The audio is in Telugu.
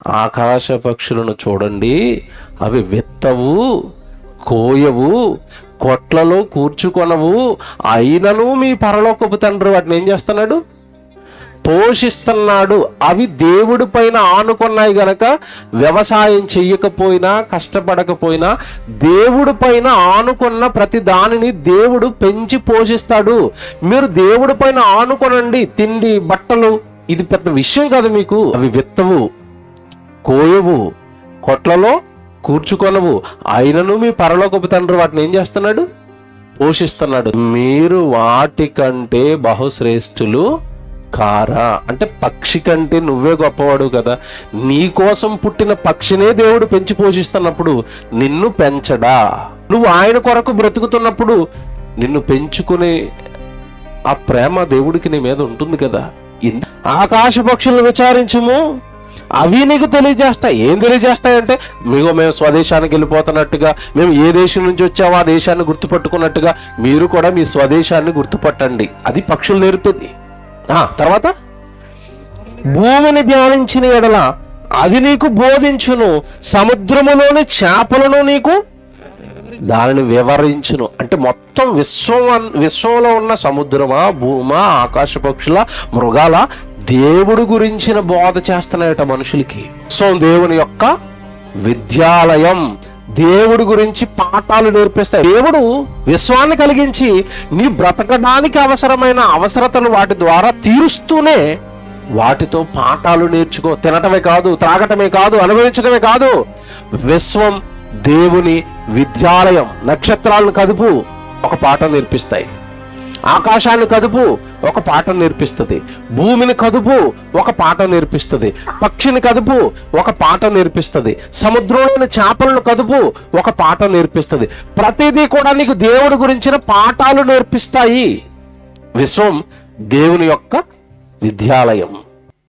ఆకాశ పక్షులను చూడండి, అవి విత్తవు, కోయవు, కొట్లలో కూర్చుకొనవు, అయినను మీ పరలోకపు తండ్రి వాటిని ఏం చేస్తున్నాడు? పోషిస్తున్నాడు. అవి దేవుడి పైన ఆనుకున్నాయి గనక వ్యవసాయం చెయ్యకపోయినా, కష్టపడకపోయినా దేవుడి పైన ఆనుకున్న ప్రతి దానిని దేవుడు పెంచి పోషిస్తాడు. మీరు దేవుడి పైన ఆనుకొనండి. తిండి, బట్టలు ఇది పెద్ద విషయం కాదు మీకు. అవి విత్తవు, కోయవు, కొట్లలో కూర్చుకొనవు, అయినను మీ పరలోకపు తండ్రి వాటిని ఏం చేస్తున్నాడు? పోషిస్తున్నాడు. మీరు వాటికంటే బహుశ్రేష్ఠులు కారా? అంటే పక్షి కంటే నువ్వే గొప్పవాడు కదా. నీ కోసం పుట్టిన పక్షినే దేవుడు పెంచి పోషిస్తున్నప్పుడు నిన్ను పెంచడా? నువ్వు ఆయన కొరకు బ్రతుకుతున్నప్పుడు నిన్ను పెంచుకునే ఆ ప్రేమ దేవుడికి నీ మీద ఉంటుంది కదా. ఆకాశ పక్షులను విచారించుము, అవి నీకు తెలియజేస్తాయి. ఏం తెలియజేస్తాయంటే, మేము స్వదేశానికి వెళ్ళిపోతున్నట్టుగా, మేము ఏ దేశం నుంచి వచ్చామో ఆ దేశాన్ని గుర్తుపట్టుకున్నట్టుగా మీరు కూడా మీ స్వదేశాన్ని గుర్తుపట్టండి. అది పక్షులు నేర్పేది. తర్వాత భూమిని ధ్యానించిన ఎడల అది నీకు బోధించును, సముద్రములోని చేపలను నీకు దానిని వివరించును. అంటే మొత్తం విశ్వంలో ఉన్న సముద్రమా, భూమా, ఆకాశ పక్షుల, మృగాల దేవుడు గురించిన బోధ చేస్తున్నాయట మనుషులకి. సో దేవుని యొక్క విద్యాలయం, దేవుడి గురించి పాఠాలు నేర్పిస్తాయి. దేవుడు విశ్వాన్ని కలిగించి నీ బ్రతకడానికి అవసరమైన అవసరతలు వాటి ద్వారా తీరుస్తూనే వాటితో పాఠాలు నేర్చుకో. తినటమే కాదు, త్రాగటమే కాదు, అనుభవించడమే కాదు. విశ్వం దేవుని విద్యాలయం. నక్షత్రాలను కదుపు, ఒక పాఠం నేర్పిస్తాయి. ఆకాశాన్ని కదుపు, ఒక పాఠం నేర్పిస్తుంది. భూమిని కదుపు, ఒక పాఠం నేర్పిస్తుంది. పక్షిని కదుపు, ఒక పాఠం నేర్పిస్తుంది. సముద్రంలోని చేపలను కదుపు, ఒక పాఠం నేర్పిస్తుంది. ప్రతిదీ కూడా నీకు దేవుడి గురించిన పాఠాలు నేర్పిస్తాయి. విశ్వం దేవుని యొక్క విద్యాలయం.